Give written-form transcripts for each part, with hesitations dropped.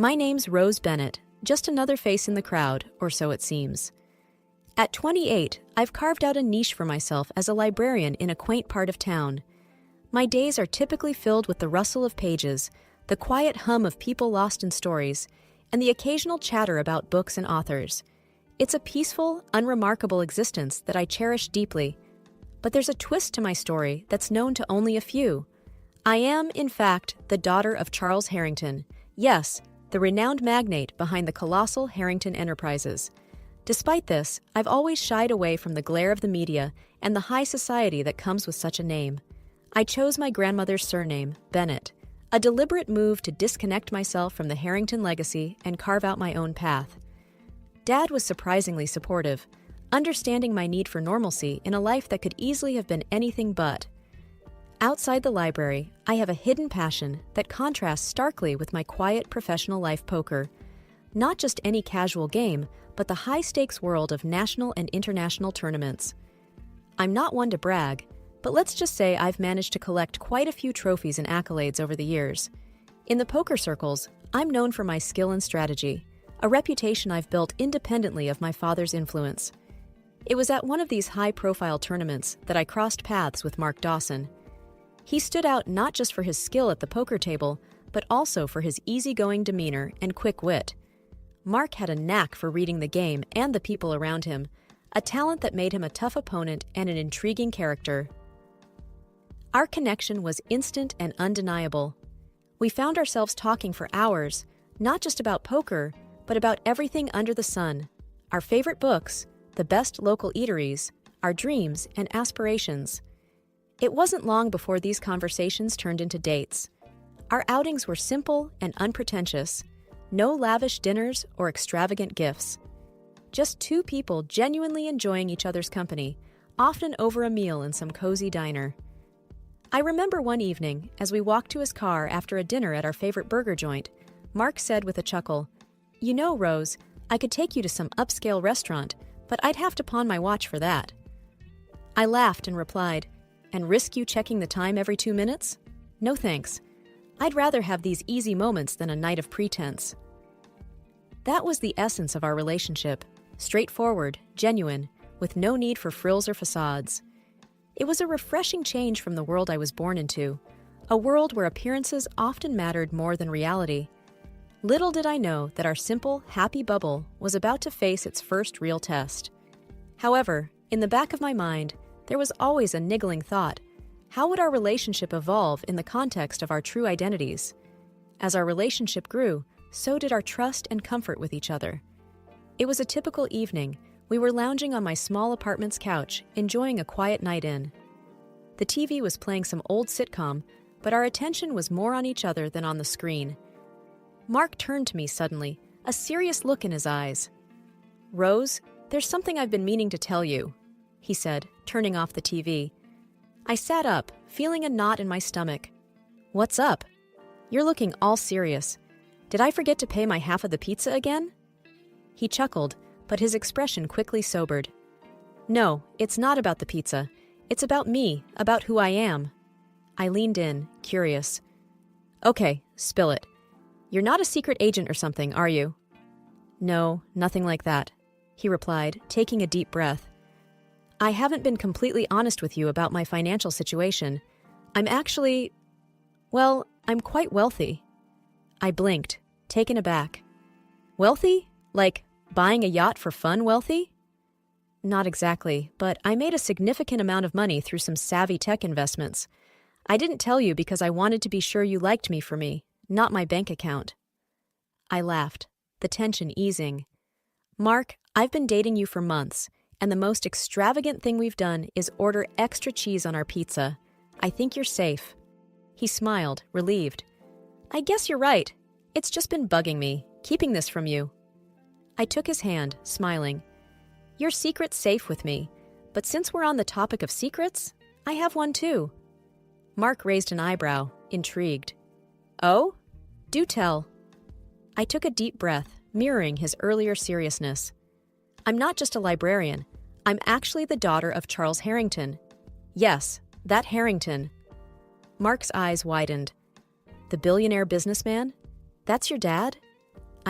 My name's Rose Bennett, just another face in the crowd, or so it seems. At 28, I've carved out a niche for myself as a librarian in a quaint part of town. My days are typically filled with the rustle of pages, the quiet hum of people lost in stories, and the occasional chatter about books and authors. It's a peaceful, unremarkable existence that I cherish deeply. But there's a twist to my story that's known to only a few. I am, in fact, the daughter of Charles Harrington. Yes, the renowned magnate behind the colossal Harrington Enterprises. Despite this, I've always shied away from the glare of the media and the high society that comes with such a name. I chose my grandmother's surname, Bennett, a deliberate move to disconnect myself from the Harrington legacy and carve out my own path. Dad was surprisingly supportive, understanding my need for normalcy in a life that could easily have been anything but. Outside the library, I have a hidden passion that contrasts starkly with my quiet professional life poker. Not just any casual game, but the high-stakes world of national and international tournaments. I'm not one to brag, but let's just say I've managed to collect quite a few trophies and accolades over the years. In the poker circles, I'm known for my skill and strategy, a reputation I've built independently of my father's influence. It was at one of these high-profile tournaments that I crossed paths with Mark Dawson. He stood out not just for his skill at the poker table, but also for his easygoing demeanor and quick wit. Mark had a knack for reading the game and the people around him, a talent that made him a tough opponent and an intriguing character. Our connection was instant and undeniable. We found ourselves talking for hours, not just about poker, but about everything under the sun, our favorite books, the best local eateries, our dreams and aspirations. It wasn't long before these conversations turned into dates. Our outings were simple and unpretentious, no lavish dinners or extravagant gifts. Just two people genuinely enjoying each other's company, often over a meal in some cozy diner. I remember one evening, as we walked to his car after a dinner at our favorite burger joint, Mark said with a chuckle, "You know, Rose, I could take you to some upscale restaurant, but I'd have to pawn my watch for that." I laughed and replied, "And risk you checking the time every 2 minutes? No thanks. I'd rather have these easy moments than a night of pretense." That was the essence of our relationship, straightforward, genuine, with no need for frills or facades. It was a refreshing change from the world I was born into, a world where appearances often mattered more than reality. Little did I know that our simple, happy bubble was about to face its first real test. However, in the back of my mind, there was always a niggling thought: how would our relationship evolve in the context of our true identities? As our relationship grew, so did our trust and comfort with each other. It was a typical evening. We were lounging on my small apartment's couch, enjoying a quiet night in. The TV was playing some old sitcom, but our attention was more on each other than on the screen. Mark turned to me suddenly, a serious look in his eyes. "Rose, there's something I've been meaning to tell you," he said, turning off the TV. I sat up, feeling a knot in my stomach. "What's up? You're looking all serious. Did I forget to pay my half of the pizza again?" He chuckled, but his expression quickly sobered. "No, it's not about the pizza. It's about me, about who I am." I leaned in, curious. "Okay, spill it. You're not a secret agent or something, are you?" "No, nothing like that," he replied, taking a deep breath. "I haven't been completely honest with you about my financial situation. I'm actually... well, I'm quite wealthy." I blinked, taken aback. "Wealthy? Like buying a yacht for fun wealthy?" "Not exactly, but I made a significant amount of money through some savvy tech investments. I didn't tell you because I wanted to be sure you liked me for me, not my bank account." I laughed, the tension easing. "Mark, I've been dating you for months, and the most extravagant thing we've done is order extra cheese on our pizza. I think you're safe." He smiled, relieved. "I guess you're right. It's just been bugging me, keeping this from you." I took his hand, smiling. "Your secret's safe with me, but since we're on the topic of secrets, I have one too." Mark raised an eyebrow, intrigued. "Oh? Do tell." I took a deep breath, mirroring his earlier seriousness. "I'm not just a librarian. I'm actually the daughter of Charles Harrington. Yes, that Harrington." Mark's eyes widened. "The billionaire businessman? That's your dad?"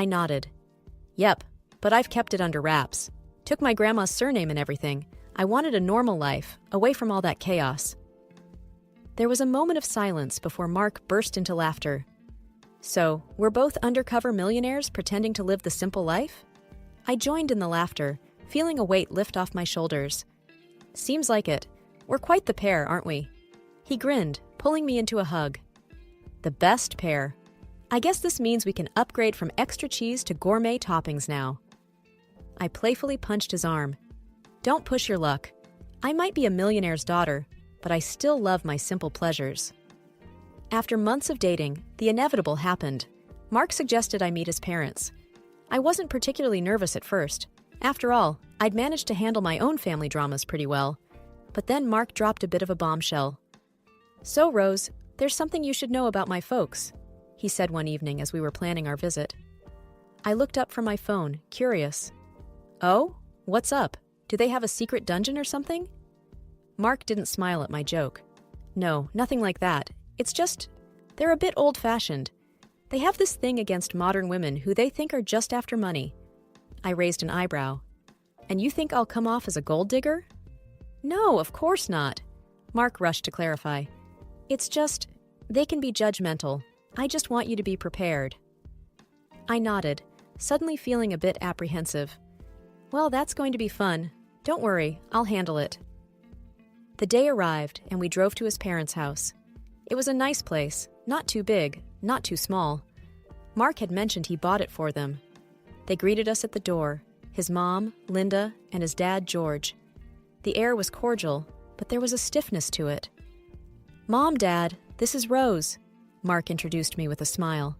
I nodded. Yep, but I've kept it under wraps. Took my grandma's surname and everything. I wanted a normal life, away from all that chaos. There was a moment of silence before Mark burst into laughter. So, we're both undercover millionaires pretending to live the simple life? I joined in the laughter, feeling a weight lift off my shoulders. Seems like it. We're quite the pair, aren't we? He grinned, pulling me into a hug. The best pair. I guess this means we can upgrade from extra cheese to gourmet toppings now. I playfully punched his arm. Don't push your luck. I might be a millionaire's daughter, but I still love my simple pleasures. After months of dating, the inevitable happened. Mark suggested I meet his parents. I wasn't particularly nervous at first. After all, I'd managed to handle my own family dramas pretty well. But then Mark dropped a bit of a bombshell. So, Rose, there's something you should know about my folks, he said one evening as we were planning our visit. I looked up from my phone, curious. Oh? What's up? Do they have a secret dungeon or something? Mark didn't smile at my joke. No, nothing like that. It's just, they're a bit old-fashioned. They have this thing against modern women who they think are just after money. I raised an eyebrow. And you think I'll come off as a gold digger? No, of course not. Mark rushed to clarify. It's just, they can be judgmental. I just want you to be prepared. I nodded, suddenly feeling a bit apprehensive. Well, that's going to be fun. Don't worry, I'll handle it. The day arrived, and we drove to his parents' house. It was a nice place, not too big, not too small. Mark had mentioned he bought it for them. They greeted us at the door, his mom, Linda, and his dad, George. The air was cordial, but there was a stiffness to it. Mom, Dad, this is Rose, Mark introduced me with a smile.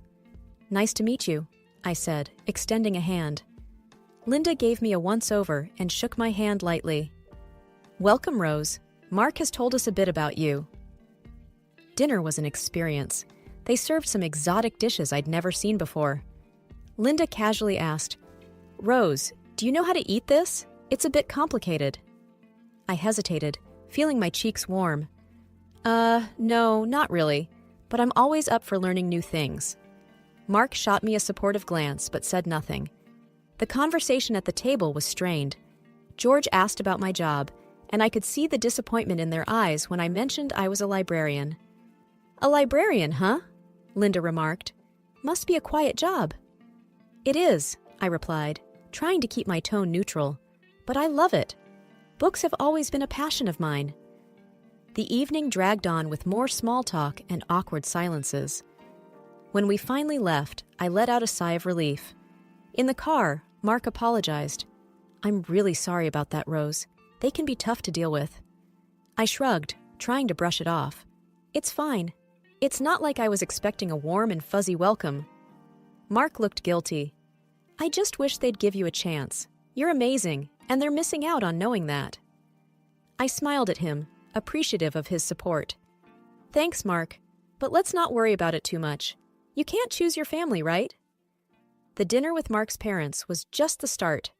Nice to meet you, I said, extending a hand. Linda gave me a once-over and shook my hand lightly. Welcome, Rose. Mark has told us a bit about you. Dinner was an experience. They served some exotic dishes I'd never seen before. Linda casually asked, Rose, do you know how to eat this? It's a bit complicated. I hesitated, feeling my cheeks warm. No, not really, but I'm always up for learning new things. Mark shot me a supportive glance, but said nothing. The conversation at the table was strained. George asked about my job, and I could see the disappointment in their eyes when I mentioned I was a librarian. A librarian, huh? Linda remarked. Must be a quiet job. It is, I replied, trying to keep my tone neutral. But I love it. Books have always been a passion of mine. The evening dragged on with more small talk and awkward silences. When we finally left, I let out a sigh of relief. In the car, Mark apologized. I'm really sorry about that, Rose. They can be tough to deal with. I shrugged, trying to brush it off. It's fine. It's not like I was expecting a warm and fuzzy welcome. Mark looked guilty. I just wish they'd give you a chance. You're amazing, and they're missing out on knowing that. I smiled at him, appreciative of his support. Thanks, Mark, but let's not worry about it too much. You can't choose your family, right? The dinner with Mark's parents was just the start.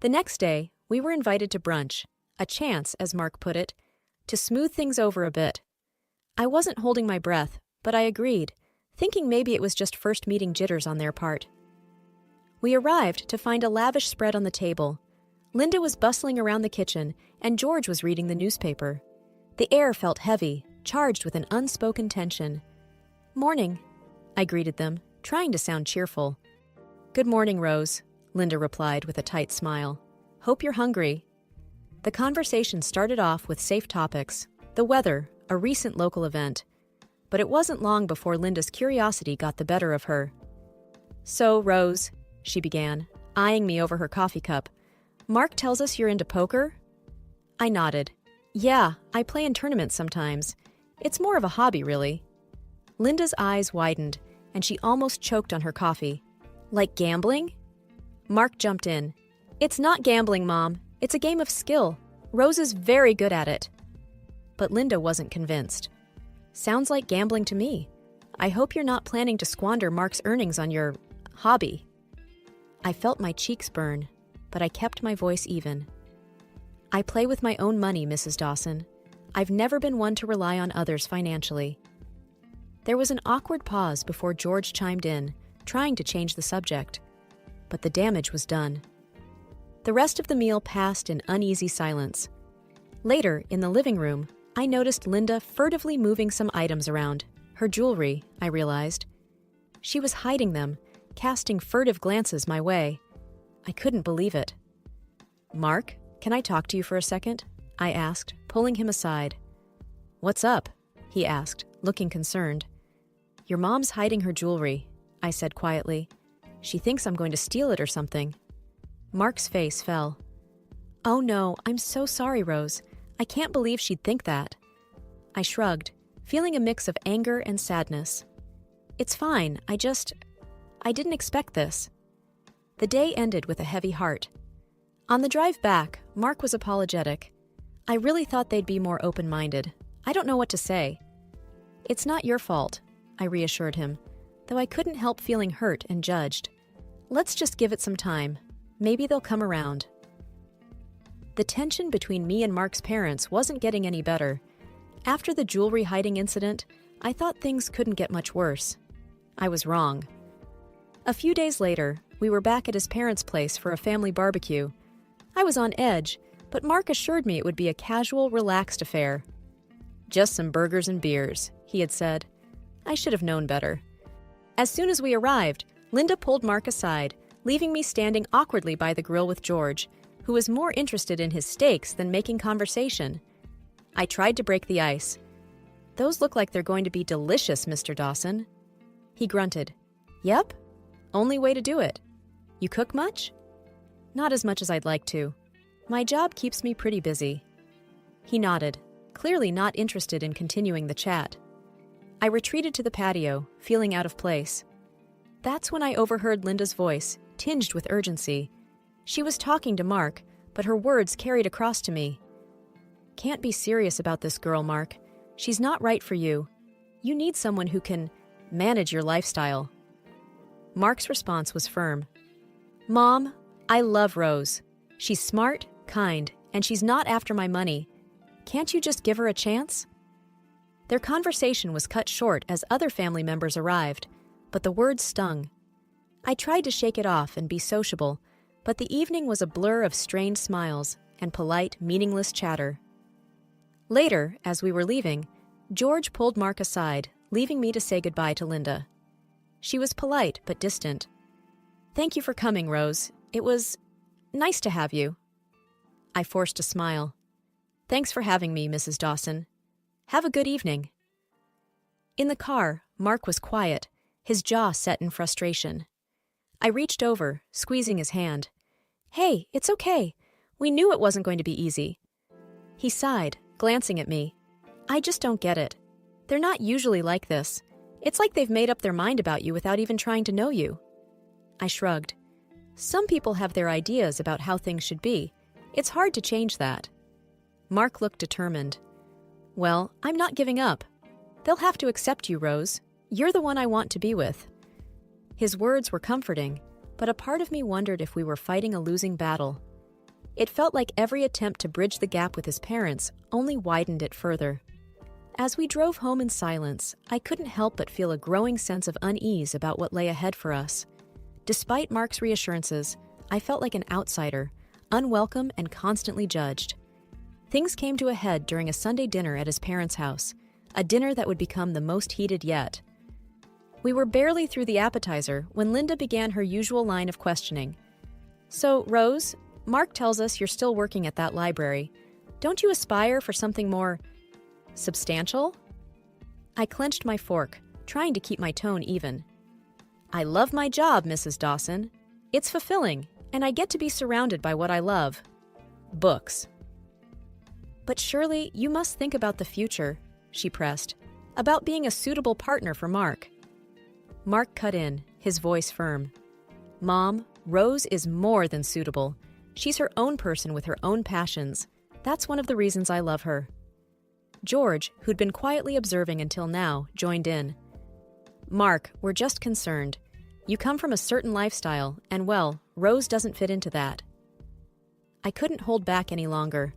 The next day, we were invited to brunch, a chance, as Mark put it, to smooth things over a bit. I wasn't holding my breath, but I agreed, thinking maybe it was just first meeting jitters on their part. We arrived to find a lavish spread on the table. Linda was bustling around the kitchen, and George was reading the newspaper. The air felt heavy, charged with an unspoken tension. Morning, I greeted them, trying to sound cheerful. Good morning, Rose, Linda replied with a tight smile. Hope you're hungry. The conversation started off with safe topics, the weather, a recent local event. But it wasn't long before Linda's curiosity got the better of her. So, Rose, she began, eyeing me over her coffee cup. Mark tells us you're into poker? I nodded. Yeah, I play in tournaments sometimes. It's more of a hobby, really. Linda's eyes widened, and she almost choked on her coffee. Like gambling? Mark jumped in. It's not gambling, Mom. It's a game of skill. Rose is very good at it. But Linda wasn't convinced. Sounds like gambling to me. I hope you're not planning to squander Mark's earnings on your hobby. I felt my cheeks burn, but I kept my voice even. I play with my own money, Mrs. Dawson. I've never been one to rely on others financially. There was an awkward pause before George chimed in, trying to change the subject. But the damage was done. The rest of the meal passed in uneasy silence. Later, in the living room, I noticed Linda furtively moving some items around. Her jewelry, I realized. She was hiding them, casting furtive glances my way. I couldn't believe it. "Mark, can I talk to you for a second?" I asked, pulling him aside. "What's up?" he asked, looking concerned. "Your mom's hiding her jewelry," I said quietly. "She thinks I'm going to steal it or something." Mark's face fell. "Oh no, I'm so sorry, Rose. I can't believe she'd think that." I shrugged, feeling a mix of anger and sadness. "It's fine, I didn't expect this." The day ended with a heavy heart. On the drive back, Mark was apologetic. "I really thought they'd be more open-minded. I don't know what to say." "It's not your fault," I reassured him, though I couldn't help feeling hurt and judged. "Let's just give it some time. Maybe they'll come around." The tension between me and Mark's parents wasn't getting any better. After the jewelry hiding incident, I thought things couldn't get much worse. I was wrong. A few days later, we were back at his parents' place for a family barbecue. I was on edge, but Mark assured me it would be a casual, relaxed affair. "Just some burgers and beers," he had said. I should have known better. As soon as we arrived, Linda pulled Mark aside, leaving me standing awkwardly by the grill with George, who was more interested in his steaks than making conversation. I tried to break the ice. "Those look like they're going to be delicious, Mr. Dawson." He grunted. "Yep. Only way to do it. You cook much?" "Not as much as I'd like to. My job keeps me pretty busy." He nodded, clearly not interested in continuing the chat. I retreated to the patio, feeling out of place. That's when I overheard Linda's voice, tinged with urgency. She was talking to Mark, but her words carried across to me. "Can't be serious about this girl, Mark. She's not right for you. You need someone who can manage your lifestyle." Mark's response was firm. "Mom, I love Rose. She's smart, kind, and she's not after my money. Can't you just give her a chance?" Their conversation was cut short as other family members arrived, but the words stung. I tried to shake it off and be sociable, but the evening was a blur of strained smiles and polite, meaningless chatter. Later, as we were leaving, George pulled Mark aside, leaving me to say goodbye to Linda. She was polite but distant. "Thank you for coming, Rose. It was nice to have you." I forced a smile. "Thanks for having me, Mrs. Dawson. Have a good evening." In the car, Mark was quiet, his jaw set in frustration. I reached over, squeezing his hand. "Hey, it's okay. We knew it wasn't going to be easy." He sighed, glancing at me. "I just don't get it. They're not usually like this. It's like they've made up their mind about you without even trying to know you." I shrugged. "Some people have their ideas about how things should be. It's hard to change that." Mark looked determined. "Well, I'm not giving up. They'll have to accept you, Rose. You're the one I want to be with." His words were comforting, but a part of me wondered if we were fighting a losing battle. It felt like every attempt to bridge the gap with his parents only widened it further. As we drove home in silence, I couldn't help but feel a growing sense of unease about what lay ahead for us. Despite Mark's reassurances, I felt like an outsider, unwelcome and constantly judged. Things came to a head during a Sunday dinner at his parents' house, a dinner that would become the most heated yet. We were barely through the appetizer when Linda began her usual line of questioning. "So, Rose, Mark tells us you're still working at that library. Don't you aspire for something more substantial?" I clenched my fork, trying to keep my tone even. "I love my job, Mrs. Dawson. It's fulfilling, and I get to be surrounded by what I love. Books." "But surely you must think about the future," she pressed, "about being a suitable partner for Mark." Mark cut in, his voice firm. "Mom, Rose is more than suitable. She's her own person with her own passions. That's one of the reasons I love her." George, who'd been quietly observing until now, joined in. "Mark, we're just concerned. You come from a certain lifestyle, and well, Rose doesn't fit into that." I couldn't hold back any longer.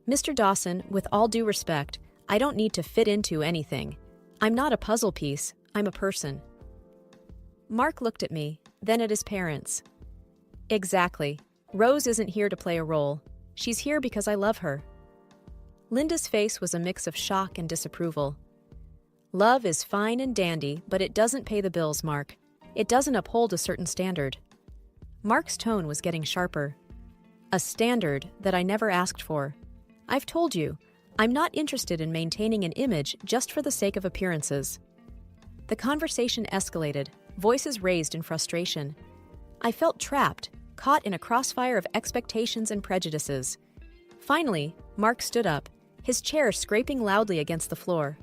"Mr. Dawson, with all due respect, I don't need to fit into anything. I'm not a puzzle piece, I'm a person." Mark looked at me, then at his parents. Exactly. Rose isn't here to play a role. She's here because I love her. Linda's face was a mix of shock and disapproval. Love is fine and dandy, but it doesn't pay the bills, Mark. It doesn't uphold a certain standard. Mark's tone was getting sharper. A standard that I never asked for. I've told you, I'm not interested in maintaining an image just for the sake of appearances. The conversation escalated, voices raised in frustration. I felt trapped, caught in a crossfire of expectations and prejudices. Finally, Mark stood up, his chair scraping loudly against the floor.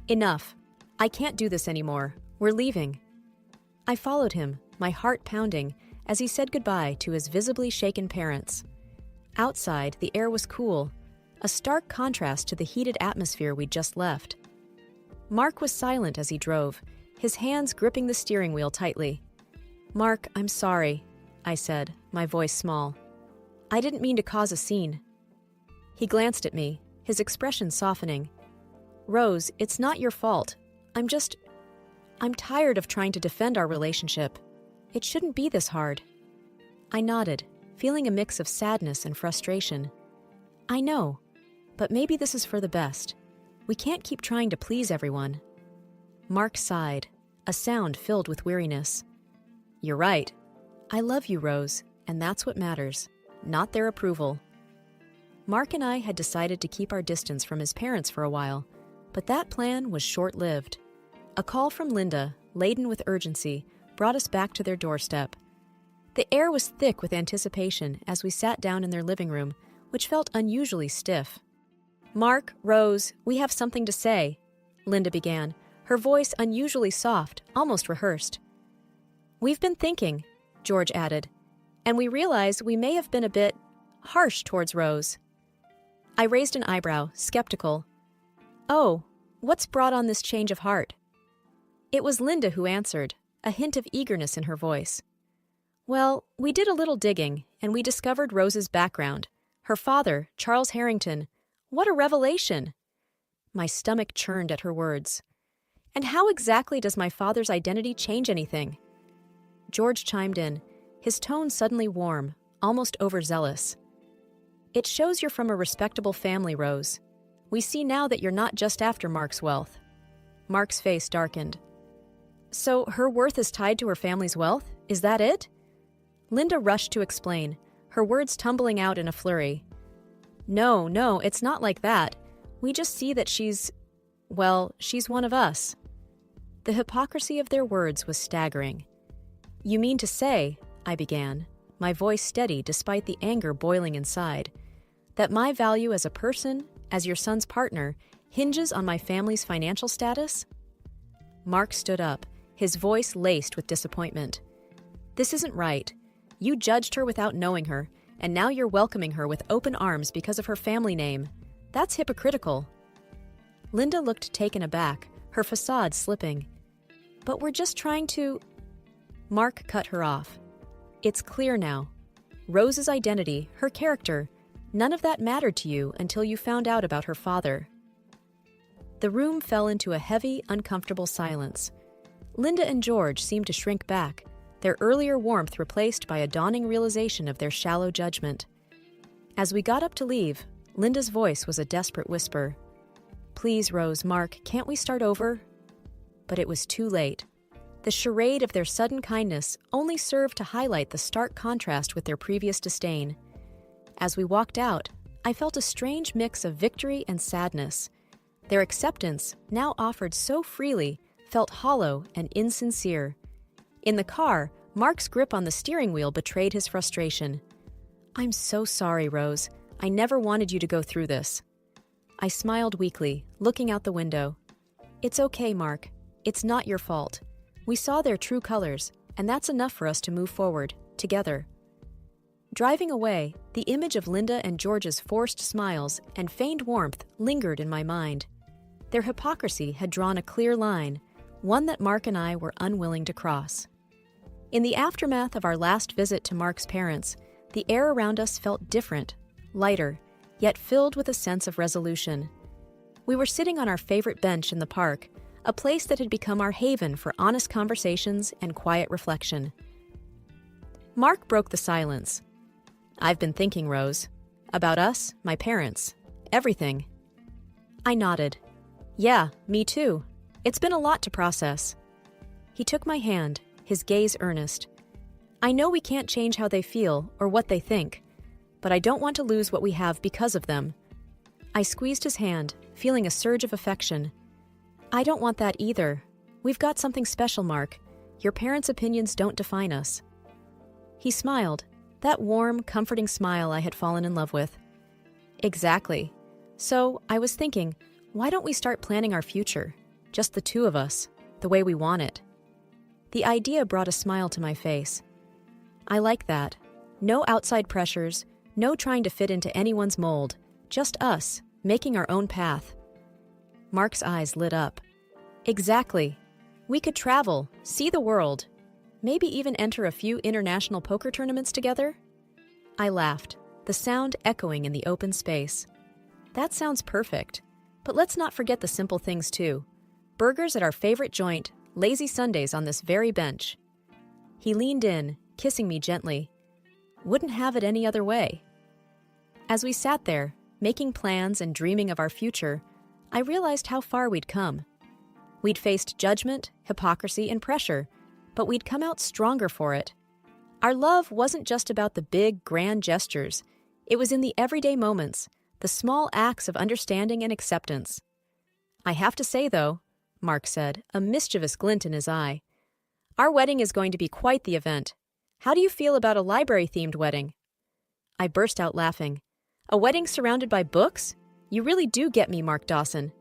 Enough. I can't do this anymore. We're leaving. I followed him, my heart pounding, as he said goodbye to his visibly shaken parents. Outside, the air was cool, a stark contrast to the heated atmosphere we'd just left. Mark was silent as he drove, his hands gripping the steering wheel tightly. "Mark, I'm sorry," I said, my voice small. "I didn't mean to cause a scene." He glanced at me, his expression softening. "Rose, it's not your fault. I'm tired of trying to defend our relationship. It shouldn't be this hard." I nodded, feeling a mix of sadness and frustration. "I know, but maybe this is for the best. We can't keep trying to please everyone." Mark sighed, a sound filled with weariness. "You're right. I love you, Rose, and that's what matters, not their approval." Mark and I had decided to keep our distance from his parents for a while, but that plan was short-lived. A call from Linda, laden with urgency, brought us back to their doorstep. The air was thick with anticipation as we sat down in their living room, which felt unusually stiff. "Mark, Rose, we have something to say," Linda began, her voice unusually soft, almost rehearsed. "We've been thinking," George added, "and we realize we may have been a bit harsh towards Rose." I raised an eyebrow, skeptical. "Oh, what's brought on this change of heart?" It was Linda who answered, a hint of eagerness in her voice. "Well, we did a little digging, and we discovered Rose's background. Her father, Charles Harrington. What a revelation!" My stomach churned at her words. "And how exactly does my father's identity change anything?" George chimed in, his tone suddenly warm, almost overzealous. "It shows you're from a respectable family, Rose. We see now that you're not just after Mark's wealth." Mark's face darkened. "So her worth is tied to her family's wealth? Is that it?" Linda rushed to explain, her words tumbling out in a flurry. No, it's not like that. We just see that she's one of us." The hypocrisy of their words was staggering. "You mean to say," I began, my voice steady despite the anger boiling inside, "that my value as a person, as your son's partner, hinges on my family's financial status?" Mark stood up, his voice laced with disappointment. "This isn't right. You judged her without knowing her, and now you're welcoming her with open arms because of her family name. That's hypocritical." Linda looked taken aback, her facade slipping. "But we're just trying to—" Mark cut her off. "It's clear now. Rose's identity, her character, none of that mattered to you until you found out about her father." The room fell into a heavy, uncomfortable silence. Linda and George seemed to shrink back, their earlier warmth replaced by a dawning realization of their shallow judgment. As we got up to leave, Linda's voice was a desperate whisper. "Please, Rose, Mark, can't we start over?" But it was too late. The charade of their sudden kindness only served to highlight the stark contrast with their previous disdain. As we walked out, I felt a strange mix of victory and sadness. Their acceptance, now offered so freely, felt hollow and insincere. In the car, Mark's grip on the steering wheel betrayed his frustration. "I'm so sorry, Rose. I never wanted you to go through this." I smiled weakly, looking out the window. "It's okay, Mark. It's not your fault. We saw their true colors, and that's enough for us to move forward, together." Driving away, the image of Linda and George's forced smiles and feigned warmth lingered in my mind. Their hypocrisy had drawn a clear line, one that Mark and I were unwilling to cross. In the aftermath of our last visit to Mark's parents, the air around us felt different, lighter, yet filled with a sense of resolution. We were sitting on our favorite bench in the park, a place that had become our haven for honest conversations and quiet reflection. Mark broke the silence. "I've been thinking, Rose. About us, my parents, everything." I nodded. "Yeah, me too. It's been a lot to process." He took my hand, his gaze earnest. "I know we can't change how they feel or what they think, but I don't want to lose what we have because of them." I squeezed his hand, feeling a surge of affection. "I don't want that either. We've got something special, Mark. Your parents' opinions don't define us." He smiled, that warm, comforting smile I had fallen in love with. "Exactly. So, I was thinking, why don't we start planning our future? Just the two of us, the way we want it." The idea brought a smile to my face. "I like that. No outside pressures, no trying to fit into anyone's mold, just us, making our own path." Mark's eyes lit up. "Exactly. We could travel, see the world, maybe even enter a few international poker tournaments together." I laughed, the sound echoing in the open space. "That sounds perfect. But let's not forget the simple things too. Burgers at our favorite joint, lazy Sundays on this very bench." He leaned in, kissing me gently. "Wouldn't have it any other way." As we sat there, making plans and dreaming of our future, I realized how far we'd come. We'd faced judgment, hypocrisy, and pressure, but we'd come out stronger for it. Our love wasn't just about the big, grand gestures. It was in the everyday moments, the small acts of understanding and acceptance. "I have to say, though," Mark said, a mischievous glint in his eye, "our wedding is going to be quite the event. How do you feel about a library-themed wedding?" I burst out laughing. "A wedding surrounded by books? You really do get me, Mark Dawson.